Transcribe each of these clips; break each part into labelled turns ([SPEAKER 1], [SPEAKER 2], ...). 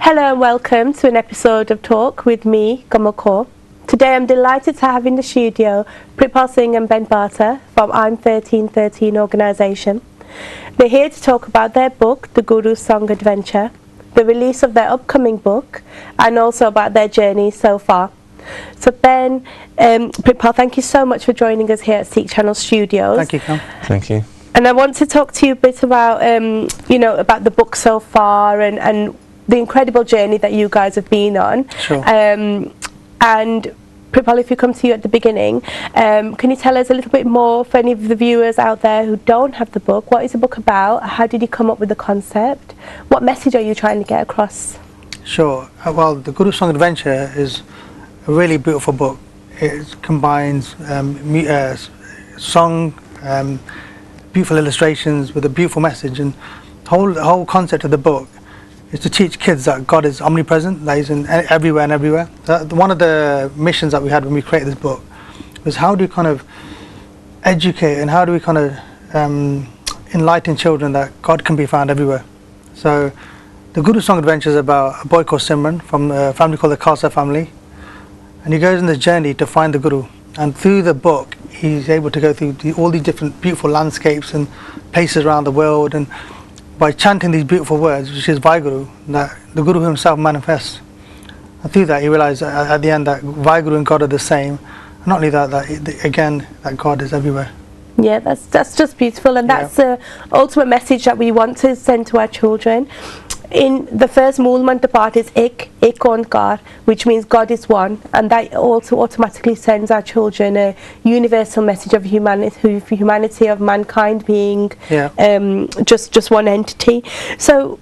[SPEAKER 1] Hello and welcome to an episode of Talk with me, Kamal. Today I'm delighted to have in the studio Prithpal Singh and Ben Barter from IM1313 organisation. They're here to talk about their book, The Guru's Song Adventure, the release of their upcoming book, and also about their journey so far. So Ben, Prithpal, thank you so much for joining us here at SIKH CHANNEL Studios.
[SPEAKER 2] Thank you, Kamal.
[SPEAKER 3] Thank you.
[SPEAKER 1] And I want to talk to you a bit about, about the book so far and the incredible journey that you guys have been on.
[SPEAKER 2] Sure.
[SPEAKER 1] And Prithpal, if you come to you at the beginning, can you tell us a little bit more for any of the viewers out there who don't have the book? What is the book about? How did you come up with the concept? What message are you trying to get across?
[SPEAKER 2] Sure. Well, The Guru's Song Adventure is a really beautiful book. It combines song, beautiful illustrations with a beautiful message, and the whole concept of the book is to teach kids that God is omnipresent, that He's in everywhere and everywhere. One of the missions that we had when we created this book was how do we kind of educate and how do we kind of enlighten children that God can be found everywhere. So the Guru's Song Adventure is about a boy called Simran from a family called the Kaur family, and he goes on this journey to find the Guru. And through the book, he's able to go through all these different beautiful landscapes and places around the world, and by chanting these beautiful words, which is Vaheguru, that the Guru himself manifests. And through that, he realized at the end that Vaheguru and God are the same. And not only that, that God is everywhere.
[SPEAKER 1] Yeah, that's just beautiful, and that's the ultimate message that we want to send to our children. In the first Mool Mantra part is Ik Onkar, which means God is one, and that also automatically sends our children a universal message of humanity of mankind being just one entity. So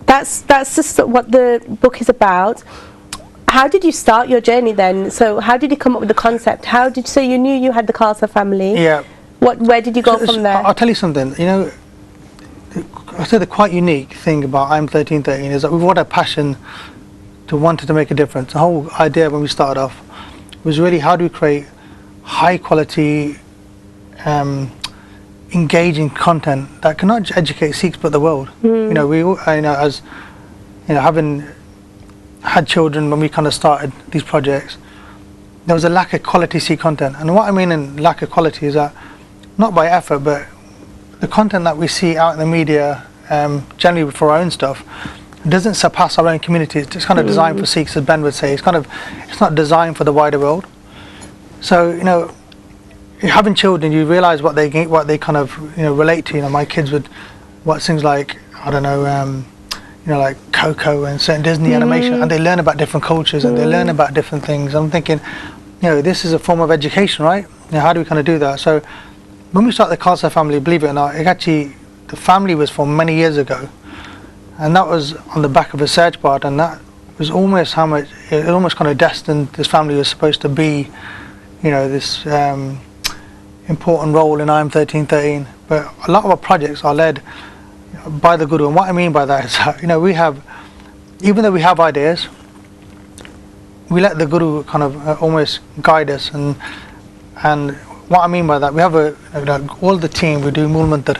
[SPEAKER 1] that's just what the book is about. How did you start your journey then? So how did you come up with the concept? So you knew you had the Khalsa family.
[SPEAKER 2] Yeah.
[SPEAKER 1] Where did you go from there?
[SPEAKER 2] I'll tell you something. I said the quite unique thing about IM1313 is that we've got a passion to wanted to make a difference. The whole idea when we started off was really how do we create high quality, engaging content that can not just educate Sikhs but the world. Having had children when we kind of started these projects, there was a lack of quality Sikh content. And what I mean in lack of quality is that not by effort, but the content that we see out in the media, generally for our own stuff, doesn't surpass our own community. It's just kind of designed for Sikhs, as Ben would say. It's not designed for the wider world. So having children, you realise what they kind of relate to. My kids would watch things like like Coco and certain Disney animation, and they learn about different cultures and they learn about different things. I'm thinking, this is a form of education, right? How do we kind of do that? So when we started the Khalsa family, believe it or not, the family was formed many years ago, and that was on the back of a search part, and that was almost kind of destined. This family was supposed to be, this important role in IM1313. But a lot of our projects are led by the Guru, and what I mean by that is that, even though we have ideas, we let the Guru kind of almost guide us, and what I mean by that, we have all the team, we do Mool Mantra.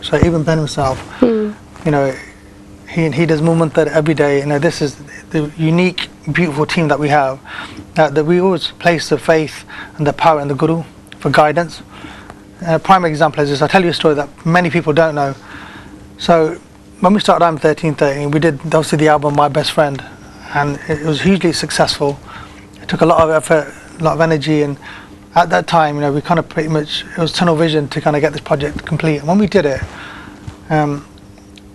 [SPEAKER 2] So even Ben himself, he does Mool Mantra every day. This is the unique, beautiful team that we have, that we always place the faith and the power in the Guru for guidance. A prime example is this. I'll tell you a story that many people don't know. So when we started IM1313, we did obviously the album My Best Friend, and it was hugely successful. It took a lot of effort, a lot of energy, and at that time, we kind of it was tunnel vision to kind of get this project complete. And when we did it, I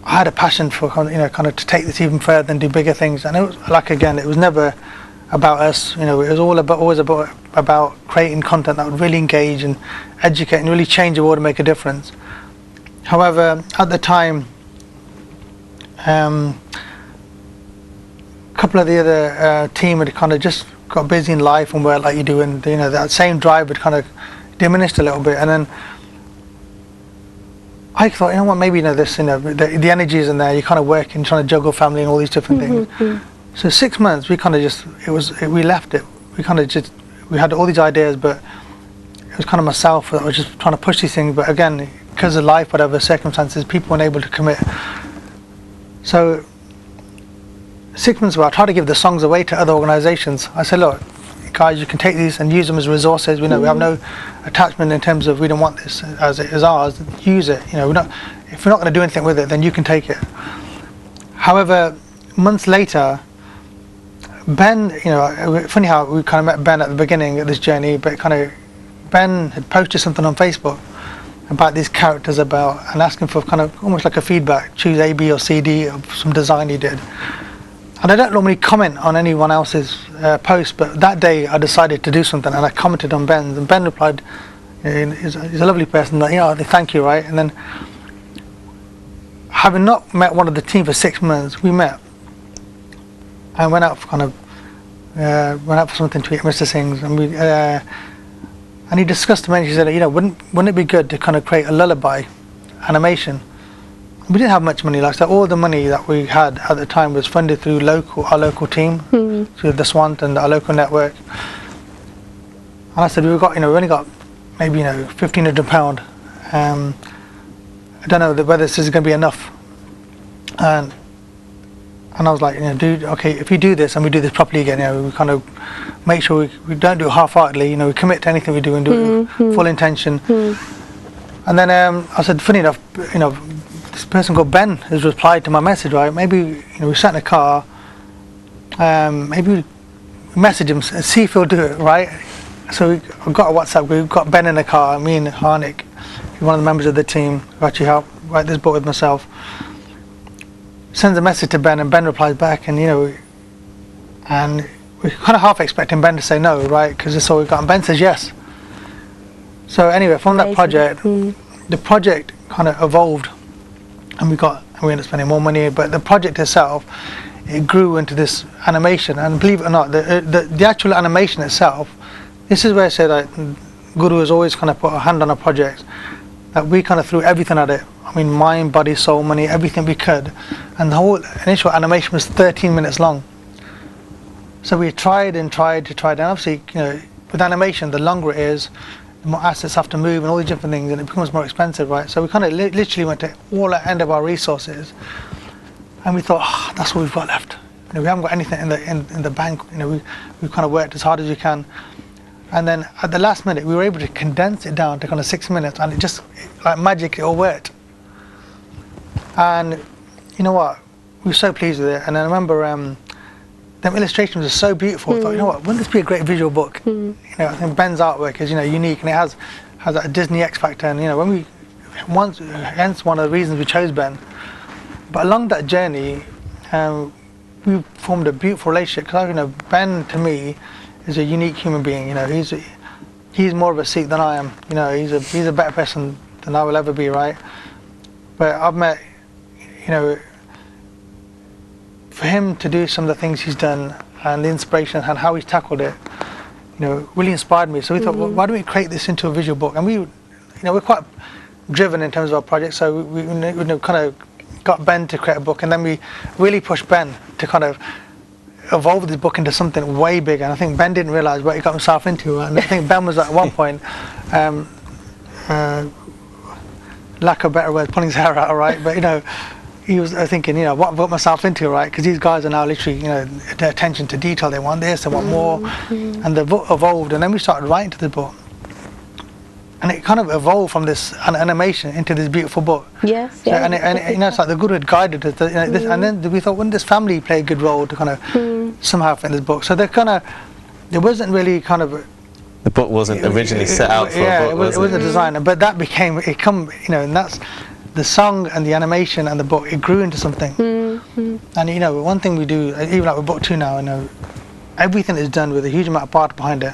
[SPEAKER 2] had a passion for kind of to take this even further and do bigger things. And it was it was never about us. It was always about creating content that would really engage and educate and really change the world and make a difference. However, at the time, a couple of the other team had kind of just got busy in life and work like you do, and that same drive had kind of diminished a little bit. And then I thought, maybe this, the energy is in there. You're kind of working, trying to juggle family and all these different things. So 6 months, we kind of we left it. We had all these ideas, but it was kind of myself that was just trying to push these things. But again, because of life, whatever circumstances, people weren't able to commit. So 6 months ago, I tried to give the songs away to other organisations. I said, look, guys, you can take these and use them as resources. We know we have no attachment in terms of we don't want this as it is ours. Use it. You know, if we're not going to do anything with it, then you can take it. However, months later, Ben, you know, funny how we kind of met Ben at the beginning of this journey, but kind of Ben had posted something on Facebook about these characters and asking for kind of almost like a feedback, choose A, B or C, D of some design he did. And I don't normally comment on anyone else's post, but that day I decided to do something and I commented on Ben's, and Ben replied, he's a lovely person, that, yeah, thank you, right? And then, having not met one of the team for 6 months, we met and went out for something to eat Mr. Singh's, and he discussed to me, he said, you know, wouldn't it be good to kind of create a lullaby animation? We didn't have much money, like so all the money that we had at the time was funded through our local team, through the Swant and our local network. And I said, we've only got maybe, you know, £1,500. I don't know whether this is going to be enough. And I was like, you know, dude, okay, if you do this and we do this properly again, you know, we kind of make sure we don't do it half-heartedly, you know, we commit to anything we do and do it with full intention. And then I said, funny enough, you know, this person called Ben has replied to my message, right? Maybe, you know, we sat in a car, maybe we message him and see if he'll do it, right? So we got a WhatsApp group, got Ben in the car, me and Harnik, one of the members of the team who actually helped write this book with myself, sends a message to Ben, and Ben replies back, and, you know, and we're kind of half expecting Ben to say no, right? Because that's all we got, and Ben says yes. So anyway, from that project, the project kind of evolved, and we ended up spending more money, but the project itself, it grew into this animation, and believe it or not, the actual animation itself, this is where I say that Guru has always kind of put a hand on a project, that we kind of threw everything at it. I mean, mind, body, soul, money, everything we could, and the whole initial animation was 13 minutes long. So we tried and obviously, you know, with animation, the longer it is, the more assets have to move and all these different things, and it becomes more expensive, right? So we kind of literally went to all the end of our resources, and we thought, that's all we've got left. You know, we haven't got anything in the bank. You know, we've kind of worked as hard as we can, and then at the last minute, we were able to condense it down to kind of 6 minutes, and it just, like magic, it all worked. And you know what? We were so pleased with it, and I remember them illustrations are so beautiful. I thought, you know what, wouldn't this be a great visual book? You know, I think Ben's artwork is, you know, unique, and it has a Disney X factor, and, you know, hence one of the reasons we chose Ben. But along that journey, we formed a beautiful relationship, because, you know, Ben to me is a unique human being. You know, he's more of a Sikh than I am. You know, he's a better person than I will ever be, right? But I've met, you know, for him to do some of the things he's done and the inspiration and how he's tackled it, you know, really inspired me. So we thought, well, why don't we create this into a visual book? And we, you know, we're quite driven in terms of our project, so we kind of got Ben to create a book, and then we really pushed Ben to kind of evolve this book into something way bigger. And I think Ben didn't realise what he got himself into. And I think Ben was at one point, lack of better words, pulling his hair out, right? But, you know, he was thinking, you know, what I've got myself into, right? Because these guys are now literally, you know, their attention to detail. They want this, they want more, and they've evolved. And then we started writing to the book, and it kind of evolved from this animation into this beautiful book.
[SPEAKER 1] Yes.
[SPEAKER 2] So,
[SPEAKER 1] Yeah.
[SPEAKER 2] and you know, it's like the Guru had guided us. You know, this, and then we thought, wouldn't this family play a good role to kind of somehow fit in this book? So there wasn't really kind of.
[SPEAKER 3] The book wasn't originally set out for a book,
[SPEAKER 2] it was a designer, but that became you know, and that's the song and the animation and the book. It grew into something. And, you know, one thing we do, even like with book 2 now, you know, everything is done with a huge amount of part behind it,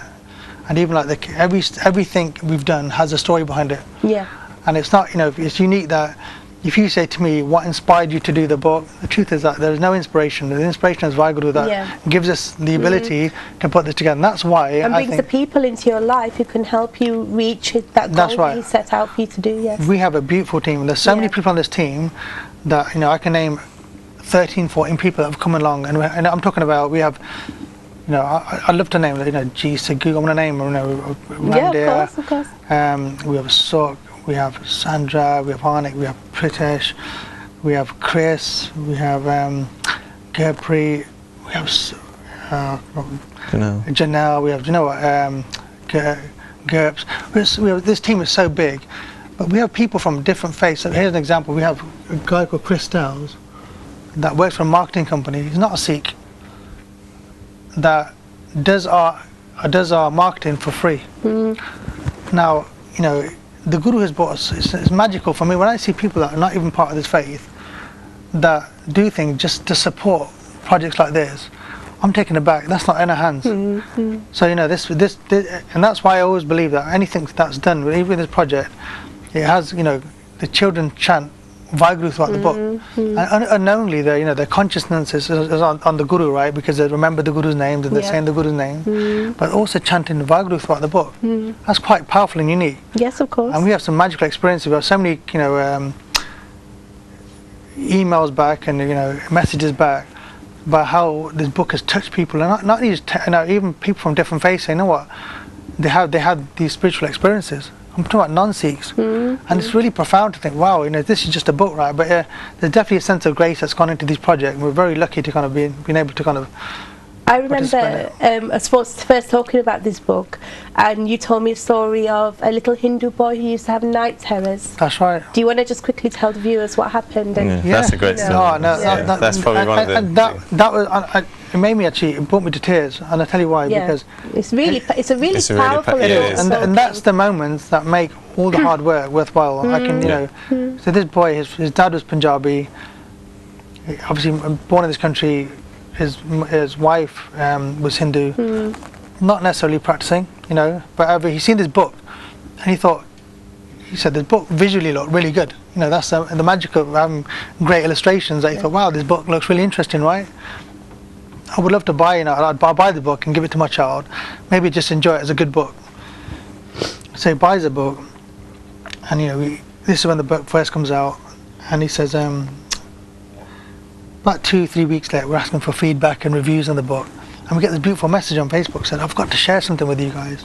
[SPEAKER 2] and even like everything we've done has a story behind it.
[SPEAKER 1] Yeah.
[SPEAKER 2] And it's not, you know, it's unique that if you say to me what inspired you to do the book, the truth is that there is no inspiration. The inspiration is Vaheguru that gives us the ability to put this together. And that's why
[SPEAKER 1] and brings the people into your life who can help you reach that goal that he set out for you to do. Yes.
[SPEAKER 2] We have a beautiful team. There's so many people on this team that, you know, I can name 13, 14 people that have come along, and I'm talking about, we have, you know, I'd love to name, you know, G, Sagu, I'm going to name, you know, Randir,
[SPEAKER 1] of course.
[SPEAKER 2] We have SIKH, we have Sandra, we have Harnik, we have Pritesh, we have Chris, we have Gurpreet, we have Janelle, we have, you know what, GURPS. This team is so big, but we have people from different faiths. So here's an example. We have a guy called Chris Stells that works for a marketing company. He's not a Sikh, that does our marketing for free. Now, you know, the Guru has brought us, it's magical for me when I see people that are not even part of this faith that do things just to support projects like this. I'm taken aback. That's not in our hands. So, you know, this, and that's why I always believe that anything that's done, even with this project, it has, you know, the children chant Vaheguru throughout the book, and unknowingly, you know, their consciousness is on the Guru, right? Because they remember the Guru's names and they're saying the Guru's name, but also chanting Vaheguru throughout the book. That's quite powerful and unique.
[SPEAKER 1] Yes, of course.
[SPEAKER 2] And we have some magical experiences. We have so many, you know, emails back and, you know, messages back about how this book has touched people, and not these, you know, even people from different faiths saying, you know what, they had these spiritual experiences. I'm talking about non-Sikhs, and it's really profound to think, wow, you know, this is just a book, right? But there's definitely a sense of grace that's gone into this project. And we're very lucky to kind of been able to kind of.
[SPEAKER 1] I remember us first talking about this book, and you told me a story of a little Hindu boy who used to have night terrors.
[SPEAKER 2] That's right.
[SPEAKER 1] Do you want to just quickly tell the viewers what happened? And
[SPEAKER 3] That's a great story. That's probably one of the.
[SPEAKER 2] And that was. It made me actually. It brought me to tears, and I'll tell you why. Because
[SPEAKER 1] it's a really powerful.
[SPEAKER 2] And that's the moments that make all the hard work worthwhile. I can, you know. So this boy, his dad was Punjabi. Obviously, born in this country. His wife was Hindu, not necessarily practicing, you know. But he's seen this book, and he said this book visually looked really good. You know, that's the magic of having great illustrations. That he thought, wow, this book looks really interesting, right? I would love to buy, you know, I'd buy the book and give it to my child, maybe just enjoy it as a good book. So he buys a book, and, you know, this is when the book first comes out, and he says, about 2-3 weeks later, we're asking for feedback and reviews on the book, and we get this beautiful message on Facebook saying, I've got to share something with you guys.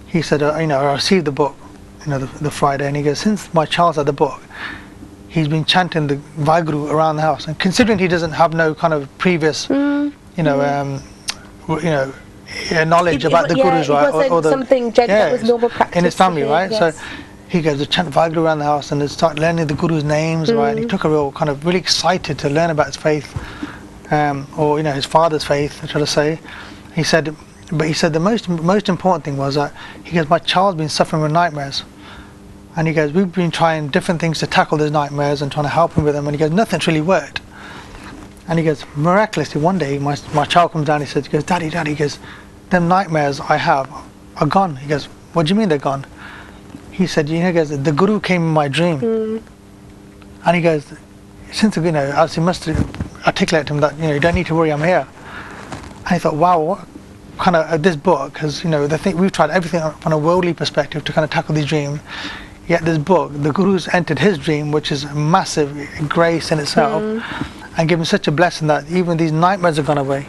[SPEAKER 2] He said, you know, I received the book, you know, the Friday, and he goes, since my child's had the book, he's been chanting the Vaheguru around the house, and considering he doesn't have no kind of previous, you know, knowledge about the Gurus, right?
[SPEAKER 1] It wasn't something that was normal practice
[SPEAKER 2] in his family, right?
[SPEAKER 1] Yes.
[SPEAKER 2] So he goes to chant Vaheguru around the house and started learning the Guru's names, right? And he took a real kind of really excited to learn about his faith, or, you know, his father's faith, I try to say. He said the most important thing was that he goes, my child's been suffering with nightmares, and he goes, we've been trying different things to tackle those nightmares and trying to help him with them, and he goes, nothing's really worked. And he goes, miraculously, one day my child comes down, he goes, Daddy, he goes, them nightmares I have are gone. He goes, what do you mean they're gone? He said, you know, he goes, the Guru came in my dream. And he goes, since, you know, as he must articulate to him that, you know, you don't need to worry, I'm here. And he thought, wow, what kind of, this book, because, you know, we've tried everything from a worldly perspective to kind of tackle these dreams. Yet this book, the Guru's entered his dream, which is a massive grace in itself, and given such a blessing that even these nightmares have gone away.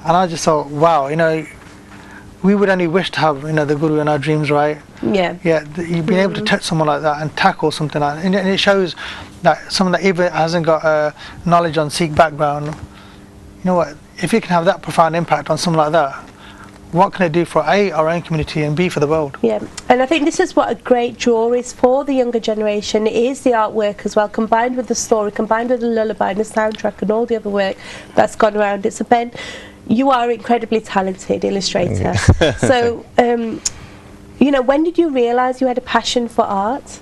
[SPEAKER 2] And I just thought, wow, you know, we would only wish to have, you know, the Guru in our dreams, right? Yeah. Yeah, you've been able to touch someone like that and tackle something like that. And it shows that someone that even hasn't got knowledge on Sikh background, you know what, if you can have that profound impact on someone like that, what can it do for A, our own community, and B, for the world? Yeah,
[SPEAKER 1] and I think this is what a great draw is for the younger generation. It is the artwork as well, combined with the story, combined with the lullaby and the soundtrack and all the other work that's gone around it. So Ben, you are an incredibly talented illustrator. So, you know, when did you realise you had a passion for art?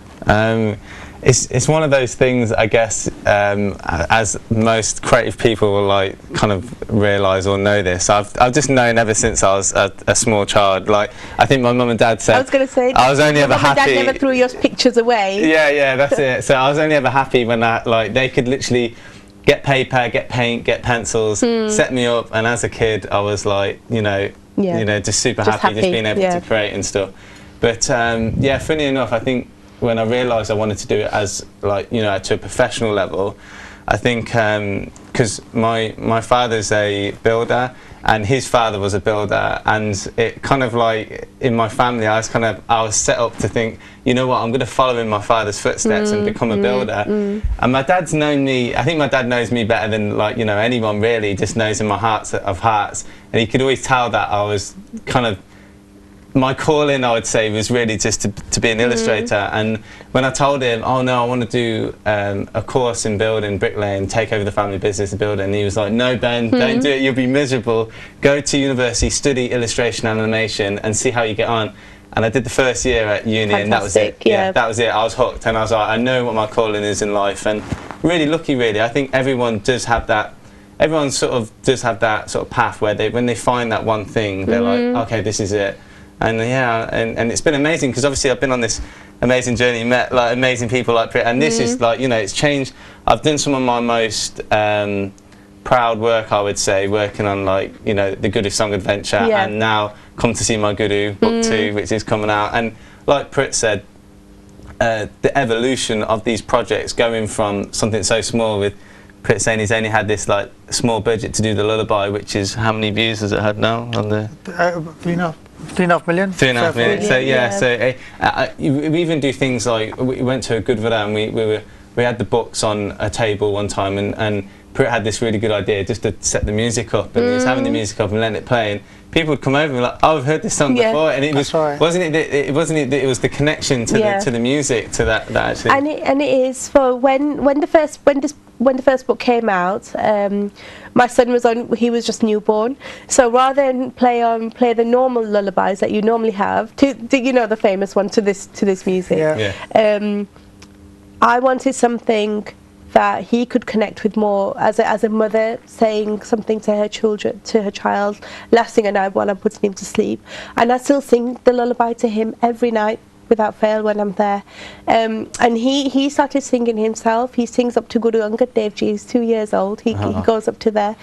[SPEAKER 3] It's one of those things, I guess, as most creative people will like kind of realise or know this. I've just known ever since I was a small child. Like, I think my mum and dad said,
[SPEAKER 1] I was going to say,
[SPEAKER 3] I was only ever happy.
[SPEAKER 1] Mum and dad never threw your pictures away.
[SPEAKER 3] Yeah, that's it. So I was only ever happy when they could literally get paper, get paint, get pencils, set me up, and as a kid I was like, you know, just super happy just being able to create and stuff. But yeah, funny enough, I think when I realised I wanted to do it as, like, you know, to a professional level, I think because my father's a builder, and his father was a builder, and it kind of like in my family I was set up to think, you know what, I'm going to follow in my father's footsteps and become a builder. And my dad's known me, I think my dad knows me better than like, you know, anyone really, just knows in my heart of hearts, and he could always tell that I was kind of, my calling, I would say, was really just to be an illustrator. And when I told him, oh no, I want to do a course in building, bricklaying, take over the family business of building, he was like, no Ben, don't do it, you'll be miserable. Go to university, study illustration and animation and see how you get on. And I did the first year at uni. Fantastic, and that was it. Yeah, that was it. I was hooked, and I was like, I know what my calling is in life, and really lucky really. I think everyone does have that, everyone sort of does have that sort of path where when they find that one thing, they're like, okay, this is it. And yeah, and it's been amazing because obviously I've been on this amazing journey, met like amazing people like Prit, and this is like, you know, it's changed. I've done some of my most proud work, I would say, working on like, you know, the Guru Song Adventure, and now Come to See My Guru book 2, which is coming out. And like Prit said, the evolution of these projects, going from something so small, with Prit saying he's only had this like small budget to do the lullaby, which is, how many views has it had now on the
[SPEAKER 2] 3.5 million.
[SPEAKER 3] 3.5 million. So yeah, so we even do things like, we went to a Gurdwara and we had the books on a table one time, and Prit had this really good idea just to set the music up, and he was having the music up and letting it play, and people would come over and be like, oh, I've heard this song before, and it was wasn't it was the connection to the music, to that actually.
[SPEAKER 1] And it is for when the first book came out, my son was he was just newborn, so rather than play the normal lullabies that you normally have, to you know, the famous one, to this music, I wanted something that he could connect with more as a mother, saying something to her child, lasting a night while I'm putting him to sleep. And I still sing the lullaby to him every night without fail when I'm there. And he started singing himself. He sings up to Guru Angad Dev Ji. He's 2 years old. He goes up to there.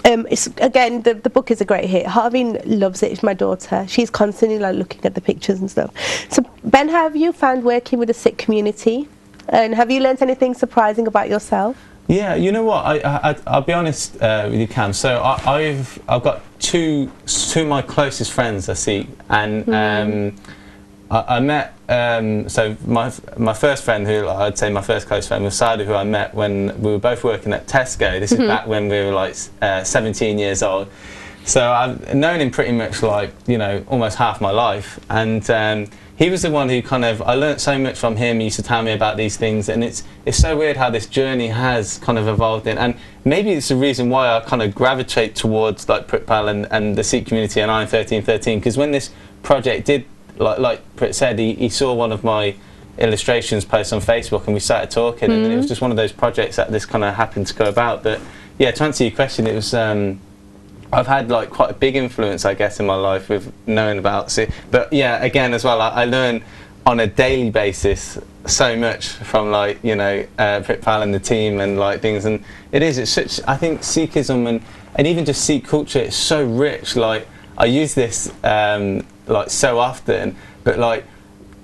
[SPEAKER 1] It's, again, the book is a great hit. Harveen loves it. It's my daughter. She's constantly like looking at the pictures and stuff. So Ben, how have you found working with the Sikh community? And have you learnt anything surprising about yourself?
[SPEAKER 3] Yeah, you know what, I'll be honest with you, Cam. So I've got two of my closest friends are Sikh, and I met so my first friend, who I'd say my first close friend, was Sadhu, who I met when we were both working at Tesco. This is back when we were like 17 years old. So I've known him pretty much like, you know, almost half my life, and he was the one who kind of, I learnt so much from him. He used to tell me about these things, and it's so weird how this journey has kind of evolved in, and maybe it's the reason why I kind of gravitate towards like Pritpal and the Sikh community and IM1313, because when this project did, like Prit said, he saw one of my illustrations post on Facebook, and we started talking, and it was just one of those projects that this kind of happened to go about. But yeah, to answer your question, it was I've had like quite a big influence, I guess, in my life with knowing about Sikh. But yeah, again as well, I learn on a daily basis so much from, like, you know, Pritpal and the team and like things, and it's such, I think Sikhism and even just Sikh culture is so rich. Like, I use this like so often, but like,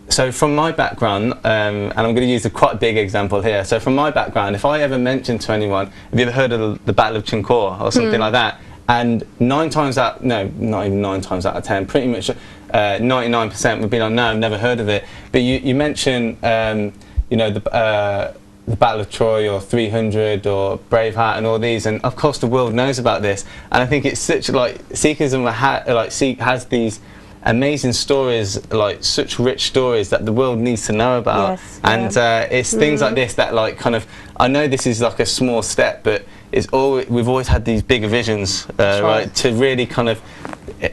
[SPEAKER 3] so from my background, and I'm going to use a quite big example here. So from my background, if I ever mention to anyone, have you ever heard of the Battle of Chinkaur or something like that? And 9 times out, no, not even 9 times out of 10, pretty much 99% would be like, no, I've never heard of it. But you mention, you know, the Battle of Troy or 300 or Braveheart and all these, and of course the world knows about this. And I think it's such, like, Sikhism, like Sikh has these amazing stories, like such rich stories that the world needs to know about. Yes, and it's things like this that, like, kind of, I know this is like a small step, but we've always had these bigger visions, right, to really kind of,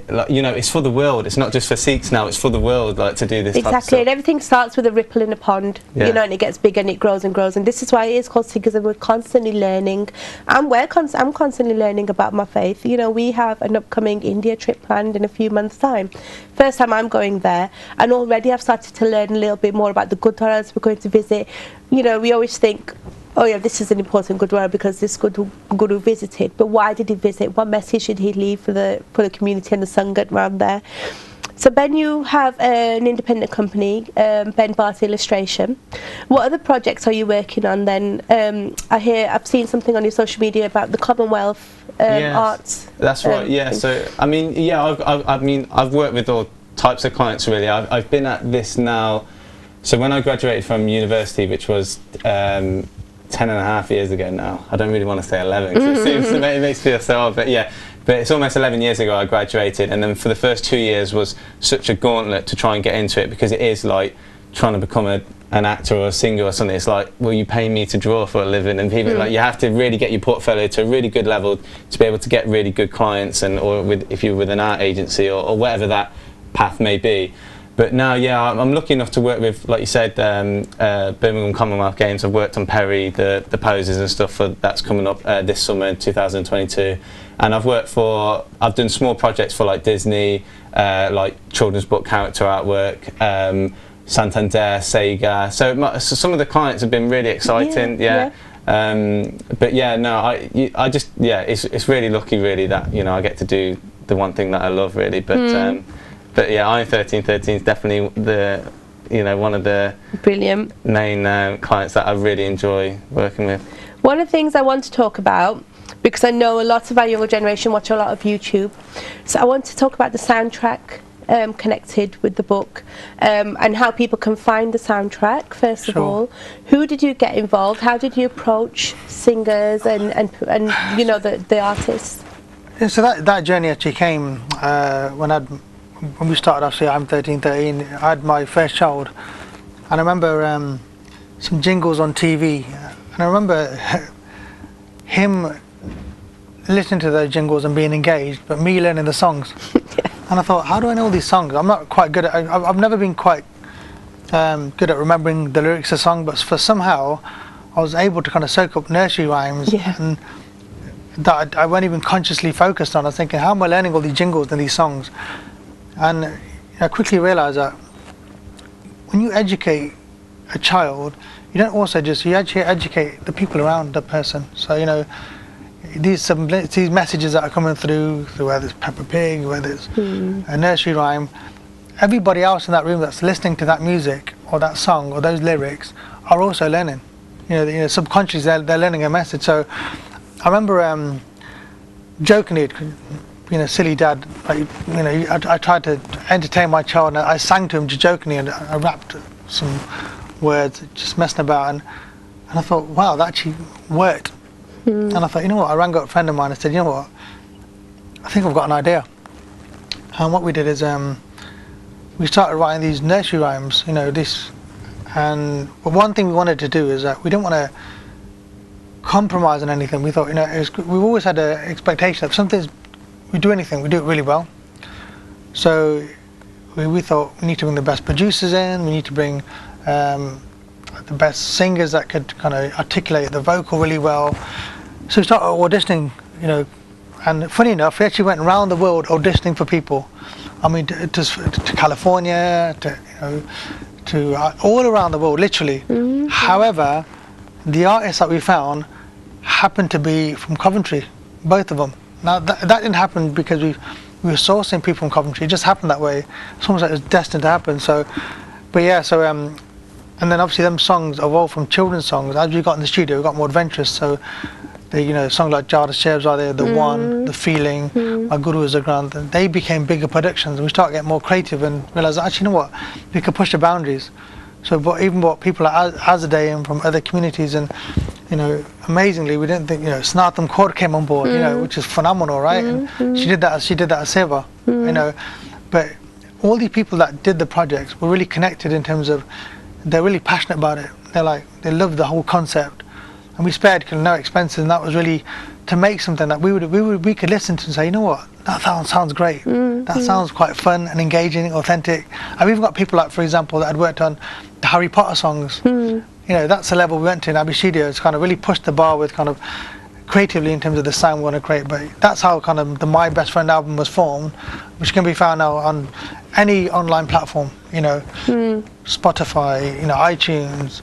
[SPEAKER 3] like, you know, it's for the world. It's not just for Sikhs now, it's for the world, like, to do this type of stuff.
[SPEAKER 1] And everything starts with a ripple in a pond, you know, and it gets bigger and it grows and grows, and this is why it is called Sikhism. We're constantly learning, and I'm constantly learning about my faith. You know, we have an upcoming India trip planned in a few months' time. First time I'm going there, and already I've started to learn a little bit more about the Gurdwaras we're going to visit. You know, we always think, oh yeah, this is an important Gurdwara because this Guru visited, but why did he visit? What message did he leave for the community and the Sangat around there? So Ben, you have an independent company, Ben Bart Illustration. What other projects are you working on then? I've seen something on your social media about the Commonwealth arts.
[SPEAKER 3] That's right. Yeah. So I mean, yeah, I've worked with all types of clients really. I've been at this now. So when I graduated from university, which was 10.5 years ago now, I don't really want to say 11 because it makes me feel so old, but yeah. But it's almost 11 years ago I graduated, and then for the first 2 years was such a gauntlet to try and get into it, because it is like trying to become an actor or a singer or something. It's like, will you pay me to draw for a living? And people like, you have to really get your portfolio to a really good level to be able to get really good clients, and if you're with an art agency or whatever that path may be. But now, yeah, I'm lucky enough to work with, like you said, Birmingham Commonwealth Games. I've worked on Perry, the poses and stuff that's coming up this summer, 2022. And I've done small projects for like Disney, like children's book character artwork, Santander, Sega. So some of the clients have been really exciting, but yeah, no, I just, yeah, it's really lucky really that, you know, I get to do the one thing that I love really. But yeah, IM1313 is definitely one of the
[SPEAKER 1] brilliant
[SPEAKER 3] main clients that I really enjoy working with.
[SPEAKER 1] One of the things I want to talk about, because I know a lot of our younger generation watch a lot of YouTube, so I want to talk about the soundtrack connected with the book, and how people can find the soundtrack. First of all, who did you get involved? How did you approach singers and you know, the artists?
[SPEAKER 2] Yeah, so that journey actually came when we started off. I'm 1313. I had my first child, and I remember some jingles on TV, and I remember him listening to those jingles and being engaged, but me learning the songs. And I thought, how do I know all these songs? I'm not quite good at. I've never been quite good at remembering the lyrics of a song, but for somehow I was able to kind of soak up nursery rhymes, and that I weren't even consciously focused on. I was thinking, how am I learning all these jingles and these songs? And I quickly realised that when you educate a child, you don't also you actually educate the people around the person. So, you know, these messages that are coming through whether it's Peppa Pig, whether it's a nursery rhyme, everybody else in that room that's listening to that music or that song or those lyrics are also learning. You know, subconsciously they're learning a message. So I remember jokingly, you know, silly dad, like, you know, I tried to entertain my child, and I sang to him just jokingly, and I rapped some words, just messing about, and I thought, wow, that actually worked. And I thought, you know what, I rang up a friend of mine and said, you know what, I think I've got an idea. And what we did is we started writing these nursery rhymes, you know, and one thing we wanted to do is that we didn't want to compromise on anything. We thought, you know, we've always had an expectation that we do anything, we do it really well. So we thought we need to bring the best producers in, we need to bring the best singers that could kind of articulate the vocal really well. So we started auditioning, you know, and funny enough, we actually went around the world auditioning for people. I mean, to California, to all around the world, literally. However, the artists that we found happened to be from Coventry, both of them. Now that didn't happen because we were sourcing people from Coventry. It just happened that way. It's almost like it was destined to happen. So, but yeah, so and then obviously them songs evolved from children's songs. As we got in the studio, we got more adventurous. So, you know, songs like Jada Shebs are there, The One, The Feeling, My Guru is a Grant. They became bigger productions, and we started getting more creative and realised, actually, you know what, we could push the boundaries. So, even what people like Azadeh and from other communities, and you know, amazingly, we didn't think, you know, Snatham Kaur came on board, you know, which is phenomenal, right? And she did that as Seva, you know. But all these people that did the projects were really connected in terms of they're really passionate about it. They love the whole concept, and we spared no expenses, and that was really to make something that we could listen to and say, you know what, that sounds great. That sounds quite fun and engaging, authentic. I've even got people like, for example, that had worked on the Harry Potter songs. You know, that's the level we went to in Abbey Studios, kind of really pushed the bar with kind of creatively in terms of the sound we want to create. But that's how kind of the My Best Friend album was formed, which can be found now on any online platform, you know, Spotify, you know, iTunes,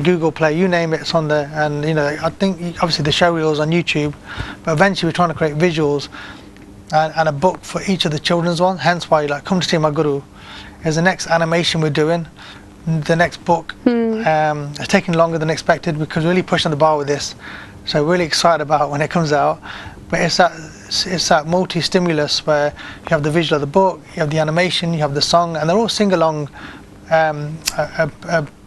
[SPEAKER 2] Google Play, you name it, it's on there. And you know, I think obviously the show reels on YouTube, but eventually we're trying to create visuals and a book for each of the children's one. Hence why, like, Come to See My Guru is the next animation we're doing. The next book is taking longer than expected because we're really pushing the bar with this. So really excited about when it comes out. But it's that multi-stimulus where you have the visual of the book, you have the animation, you have the song, and they're all sing-along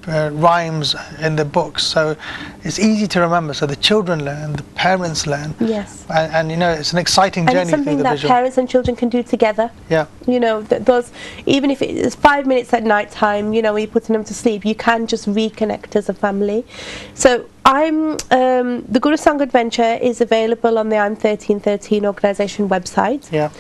[SPEAKER 2] rhymes in the books, so it's easy to remember. So the children learn, the parents learn.
[SPEAKER 1] Yes.
[SPEAKER 2] And you know, it's an exciting journey.
[SPEAKER 1] And it's something
[SPEAKER 2] through the
[SPEAKER 1] that
[SPEAKER 2] visual.
[SPEAKER 1] parents and children can do together.
[SPEAKER 2] Yeah.
[SPEAKER 1] You know, those, even if it's 5 minutes at night time, you know, when you're putting them to sleep, you can just reconnect as a family. So the Guru Song Adventure is available on the IM1313 organisation website.
[SPEAKER 2] Yeah.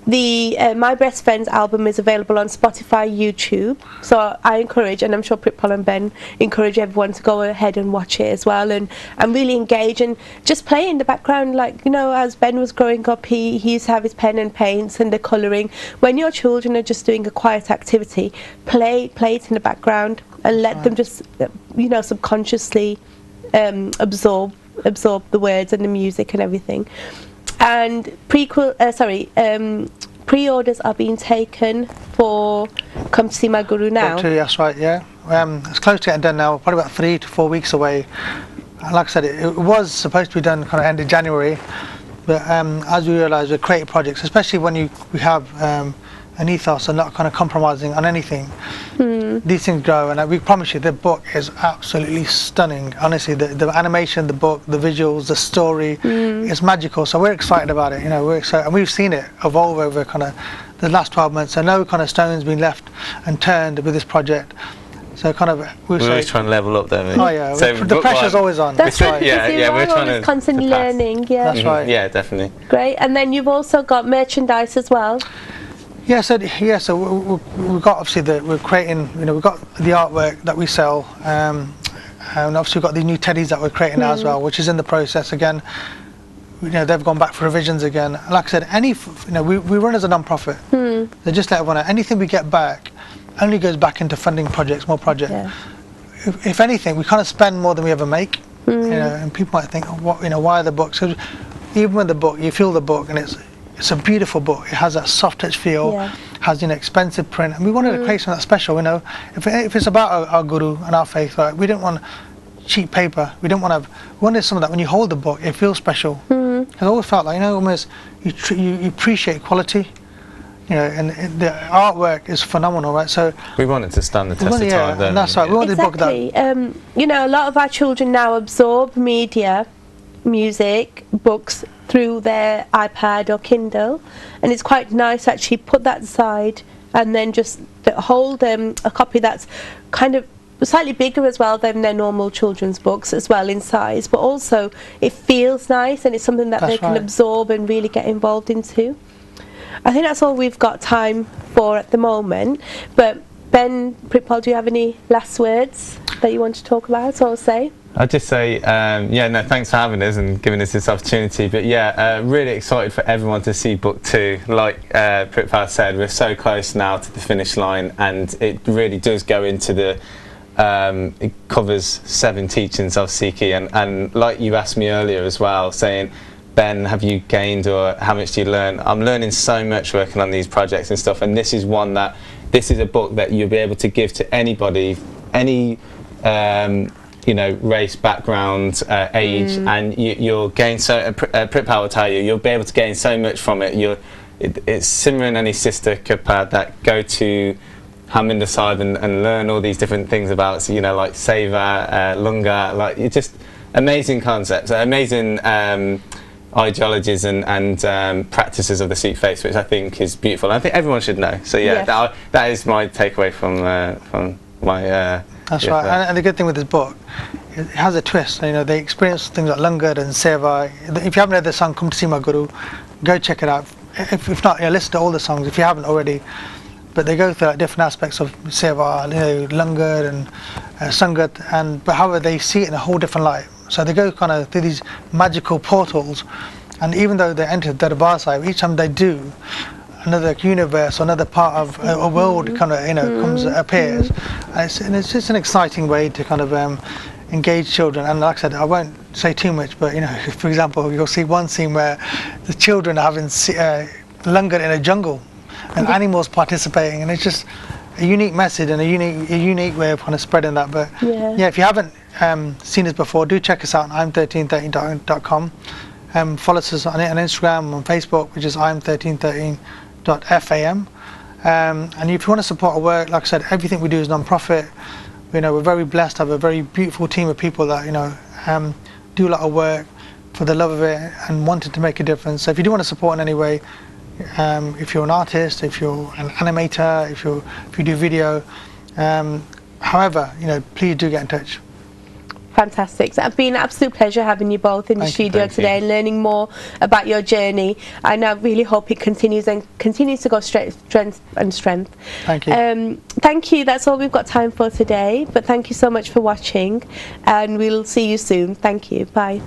[SPEAKER 1] The My Best Friends album is available on Spotify, YouTube. So I encourage, and I'm sure Pritpal and Ben encourage everyone to go ahead and watch it as well, and really engage and just play in the background. Like, you know, as Ben was growing up, he used to have his pen and paints and the colouring. When your children are just doing a quiet activity, play it in the background and let them just, you know, subconsciously absorb the words and the music and everything. And pre-orders are being taken for Come to See My Guru now.
[SPEAKER 2] That's right, yeah. It's close to getting done now, probably about 3 to 4 weeks away. Like I said, it was supposed to be done kind of end of January, but as we realised with creative projects, especially when we have an ethos and not kind of compromising on anything, these things grow. And we promise you, the book is absolutely stunning. Honestly, the animation, the book, the visuals, the story, it's magical. So we're excited about it. You know, we're excited, and we've seen it evolve over kind of the last 12 months. So no kind of stone's been left unturned with this project. So kind of
[SPEAKER 3] we're always trying to level up, don't we?
[SPEAKER 2] Oh yeah,
[SPEAKER 3] so
[SPEAKER 2] the pressure's always on.
[SPEAKER 1] That's right.
[SPEAKER 3] Yeah, we're trying to
[SPEAKER 1] constantly learning. Yeah,
[SPEAKER 2] that's right.
[SPEAKER 3] Yeah, definitely.
[SPEAKER 1] Great. And then you've also got merchandise as well.
[SPEAKER 2] Yeah, so we've got obviously we're creating. You know, we've got the artwork that we sell, and obviously we've got these new teddies that we're creating now as well, which is in the process again. You know, they've gone back for revisions again. Like I said, we run as a non-profit. So just let everyone know, anything we get back only goes back into funding projects, more projects.
[SPEAKER 1] Yeah.
[SPEAKER 2] If anything, we kind of spend more than we ever make. You know, and people might think, why are the books? So even with the book, you feel the book, and it's a beautiful book. It has that soft touch feel, has expensive print, and we wanted to create something that's special. You know, if it's about our guru and our faith, right, we didn't want cheap paper. We wanted something that when you hold the book, it feels special. I always felt like, almost you appreciate quality. You know, and the artwork is phenomenal, right? So
[SPEAKER 3] we want it to stand the test of time,
[SPEAKER 2] and that's right. We want the book that.
[SPEAKER 1] You know, a lot of our children now absorb media, music, books through their iPad or Kindle, and it's quite nice to actually put that aside and then just hold a copy that's kind of slightly bigger as well than their normal children's books as well in size, but also it feels nice and it's something that they can absorb and really get involved into. I think that's all we've got time for at the moment, but Ben, Pritpal, do you have any last words that you want to talk about or say?
[SPEAKER 3] I'd just say, thanks for having us and giving us this opportunity. But really excited for everyone to see book 2. Like Pritpal said, we're so close now to the finish line, and it really does go into it covers 7 teachings of SIKH, and like you asked me earlier as well, saying, Ben, have you gained or how much do you learn? I'm learning so much working on these projects and stuff, and this is a book that you'll be able to give to anybody, any race, background, age, and you'll gain so. Pritpal will tell you, you'll be able to gain so much from it. It's Simran and his sister Kaur that go to Harminder Sahib and learn all these different things about, like Seva, Lunga, like it's just amazing concepts, amazing ideologies and practices of the Sikh faith, which I think is beautiful. And I think everyone should know. So that is my takeaway from my.
[SPEAKER 2] That's right. And the good thing with this book, it has a twist. They experience things like Langar and Seva. If you haven't heard the song "Come to See My Guru," go check it out. If not, listen to all the songs if you haven't already. But they go through different aspects of Seva, Langar and Sangat, but however they see it in a whole different light. So they go kind of through these magical portals, and even though they enter Darbar Sahib, each time they do, another universe, another part of a world kind of appears, and it's just an exciting way to kind of engage children. And like I said, I won't say too much, but for example, you'll see one scene where the children are having langar in a jungle and animals participating, and it's just a unique message and a unique way of kind of spreading that. But yeah, if you haven't seen us before, do check us out on im1313.com. Follow us on Instagram, on Facebook, which is im1313.fam. And if you want to support our work, like I said, everything we do is non-profit. You know, we're very blessed to have a very beautiful team of people that, you know, do a lot of work for the love of it and wanted to make a difference. So if you do want to support in any way, if you're an artist, if you're an animator, if you do video, however, you know, please do get in touch.
[SPEAKER 1] Fantastic. So it's been an absolute pleasure having you both in the studio today and learning more about your journey. And I really hope it continues to go strength and strength.
[SPEAKER 2] Thank you.
[SPEAKER 1] Thank you. That's all we've got time for today. But thank you so much for watching, and we'll see you soon. Thank you. Bye.